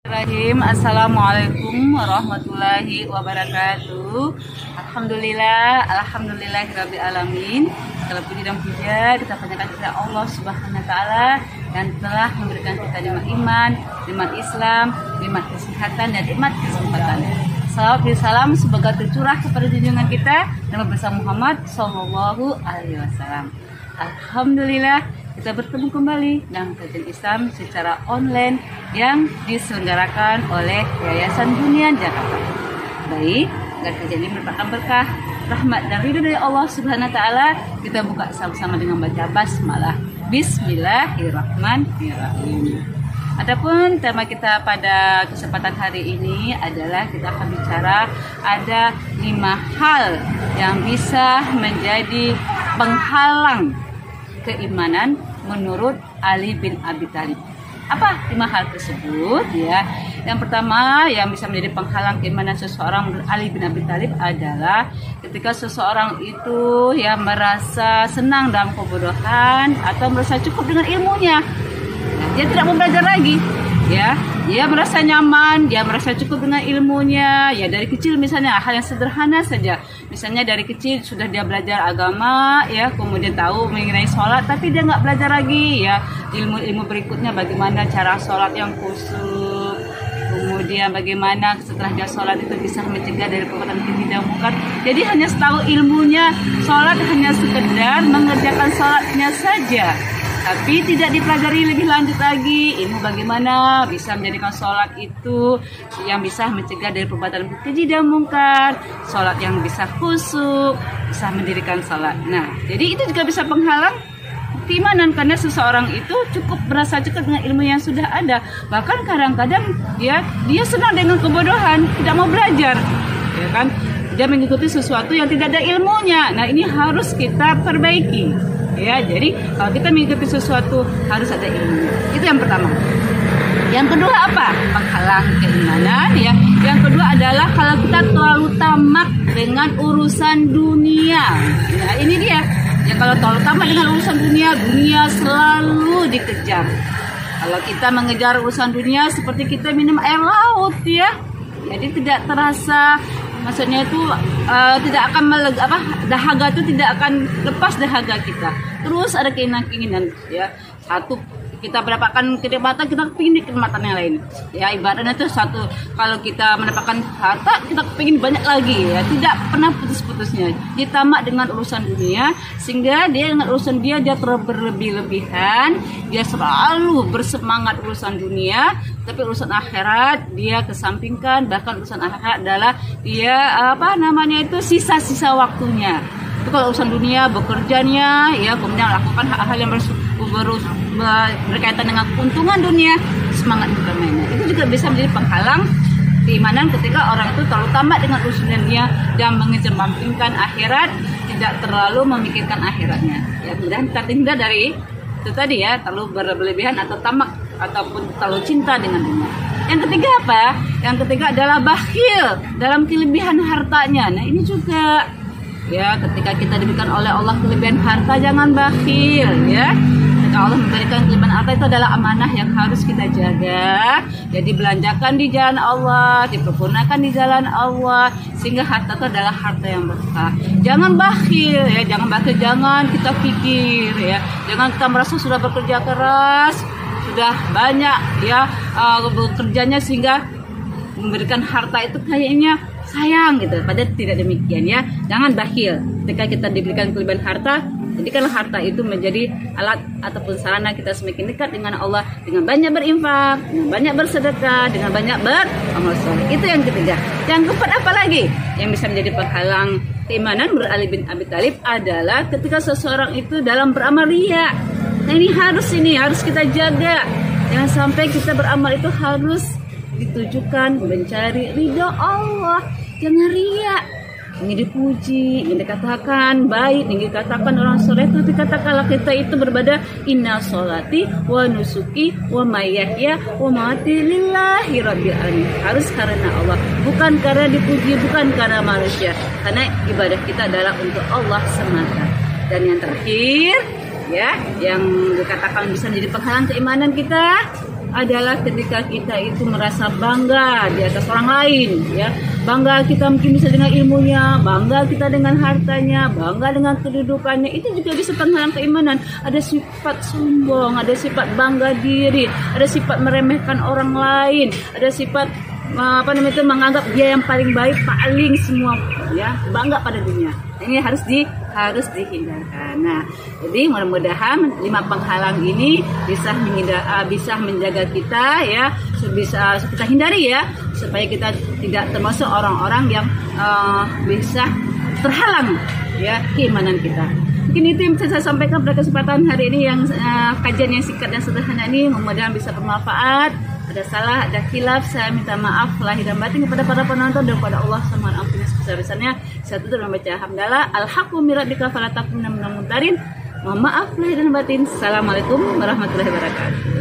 Assalamualaikum warahmatullahi wabarakatuh. Alhamdulillahirabbil alamin. Segala puji dan puja kita panjatkan kepada Allah Subhanahu wa taala yang telah memberikan kita nikmat iman, nikmat Islam, nikmat kesehatan dan nikmat kesempatan. Salawat dan salam semoga tercurah kepada junjungan kita Nabi besar Muhammad sallallahu alaihi wasallam. Alhamdulillah kita bertemu kembali dalam kajian Islam secara online yang diselenggarakan oleh Yayasan Bunian Jakarta. Baik, agar kajian ini merupakan berkah, rahmat dan ridho dari Allah Subhanahu wa taala, kita buka sama-sama dengan baca basmalah. Bismillahirrahmanirrahim. Adapun tema kita pada kesempatan hari ini adalah kita akan bicara ada 5 hal yang bisa menjadi penghalang keimanan menurut Ali bin Abi Thalib. Apa 5 hal tersebut ya? Yang pertama yang bisa menjadi penghalang keimanan seseorang menurut Ali bin Abi Thalib adalah ketika seseorang itu ya merasa senang dalam kebodohan atau merasa cukup dengan ilmunya. Dia tidak mau belajar lagi ya. Dia merasa nyaman, dia merasa cukup dengan ilmunya. Ya dari kecil misalnya hal yang sederhana saja. Misalnya dari kecil sudah dia belajar agama ya, kemudian tahu mengenai sholat, tapi dia nggak belajar lagi ya ilmu-ilmu berikutnya, bagaimana cara sholat yang khusyuk, kemudian bagaimana setelah dia sholat itu bisa mencegah dari perbuatan keji dan munkar. Jadi hanya tahu ilmunya sholat hanya sekedar mengerjakan sholatnya saja, tapi tidak dipelajari lebih lanjut lagi ilmu bagaimana bisa menjadikan sholat itu yang bisa mencegah dari perbuatan keji dan mungkar, sholat yang bisa khusyuk, bisa mendirikan sholat. Nah, jadi itu juga bisa penghalang keimanan karena seseorang itu cukup merasa cukup dengan ilmu yang sudah ada. Bahkan kadang-kadang dia senang dengan kebodohan, tidak mau belajar, ya kan? Dia mengikuti sesuatu yang tidak ada ilmunya. Nah, ini harus kita perbaiki. Ya, jadi kalau kita mengikuti sesuatu harus ada ilmu. Itu yang pertama. Yang kedua apa? Penghalang keimanan ya. Yang kedua adalah kalau kita terlalu tamak dengan urusan dunia. Nah, ini dia. Ya kalau terlalu tamak dengan urusan dunia selalu dikejar. Kalau kita mengejar urusan dunia seperti kita minum air laut ya. Jadi tidak terasa, maksudnya itu tidak akan dahaga itu tidak akan lepas dahaga kita. Terus ada keinginan ya. Satu kita mendapatkan kenikmatan, kita ingin kenikmatan yang lain. Ya ibaratnya itu satu, kalau kita mendapatkan harta, kita ingin banyak lagi ya. Tidak pernah putus-putusnya. Dia tamak dengan urusan dunia sehingga dia dengan urusan dia terlalu berlebih-lebihan. Dia selalu bersemangat urusan dunia, tapi urusan akhirat dia kesampingkan. Bahkan urusan akhirat adalah dia sisa-sisa waktunya. Itu kalau urusan dunia bekerjanya ya, kemudian lakukan hal-hal yang berkaitan dengan keuntungan dunia, semangat bermainnya. Itu juga bisa menjadi penghalang keimanan ketika orang itu terlalu tamak dengan urusan dunia dan mengesampingkan akhirat, tidak terlalu memikirkan akhiratnya. Ya, mudah terhindar dari itu tadi ya, terlalu berlebihan atau tamak ataupun terlalu cinta dengan dunia. Yang ketiga apa? Yang ketiga adalah bakhil dalam kelebihan hartanya. Nah, ini juga ya, ketika kita diberikan oleh Allah kelebihan harta, jangan bakhil ya. Ketika Allah memberikan kelebihan harta, itu adalah amanah yang harus kita jaga. Jadi belanjakan di jalan Allah, dipergunakan di jalan Allah, sehingga harta itu adalah harta yang berkah. Jangan bakhil ya, jangan kita pikir ya. Jangan kita merasa sudah bekerja keras, sudah banyak ya bekerjanya sehingga memberikan harta itu kayaknya sayang gitu. Padahal tidak demikian ya. Jangan bakhil ketika kita diberikan kelebihan harta. Jadikanlah harta itu menjadi alat ataupun sarana kita semakin dekat dengan Allah, dengan banyak berinfak, dengan banyak bersedekah, dengan banyak beramal soleh. Itu yang ketiga. Yang keempat apa lagi yang bisa menjadi penghalang keimanan menurut Ali bin Abi Thalib adalah ketika seseorang itu dalam beramal riya. Nah, ini harus kita jaga. Jangan sampai kita beramal itu harus ditujukan mencari ridho Allah, jangan riya. Ingin dipuji, ingin dikatakan baik, ingin dikatakan orang soleh, tapi katakanlah kita itu berbeda. Inna sholati wa nusuki wa mayyahya wa mamati lillahi rabbil alamin. Harus karena Allah, bukan karena dipuji, bukan karena manusia. Karena ibadah kita adalah untuk Allah semata. Dan yang terakhir ya, yang dikatakan bisa menjadi penghalang keimanan kita adalah ketika kita itu merasa bangga di atas orang lain, ya. Bangga kita mungkin bisa dengan ilmunya, bangga kita dengan hartanya, bangga dengan kedudukannya. Itu juga bisa penghalang keimanan. Ada sifat sombong, ada sifat bangga diri, ada sifat meremehkan orang lain, ada sifat menganggap dia yang paling baik, paling semua, ya, bangga pada dunia. Ini harus dihindarkan. Nah, jadi mudah-mudahan 5 penghalang ini bisa menjaga kita, ya, bisa kita hindari, ya, supaya kita tidak termasuk orang-orang yang bisa terhalang, ya, keimanan kita. Mungkin itu yang bisa saya sampaikan pada kesempatan hari ini, yang kajian yang singkat dan sederhana ini. Mudah-mudahan bisa bermanfaat. Ada salah, ada khilaf, saya minta maaf lahir dan batin kepada para penonton dan kepada Allah sama ampunnya sebesar-besarnya. Saya tutup dengan baca hamdalah. Alhaqqu min rabbika fala takunanna minal mumtarin. Mohon maaf lahir dan batin. Assalamualaikum warahmatullahi wabarakatuh.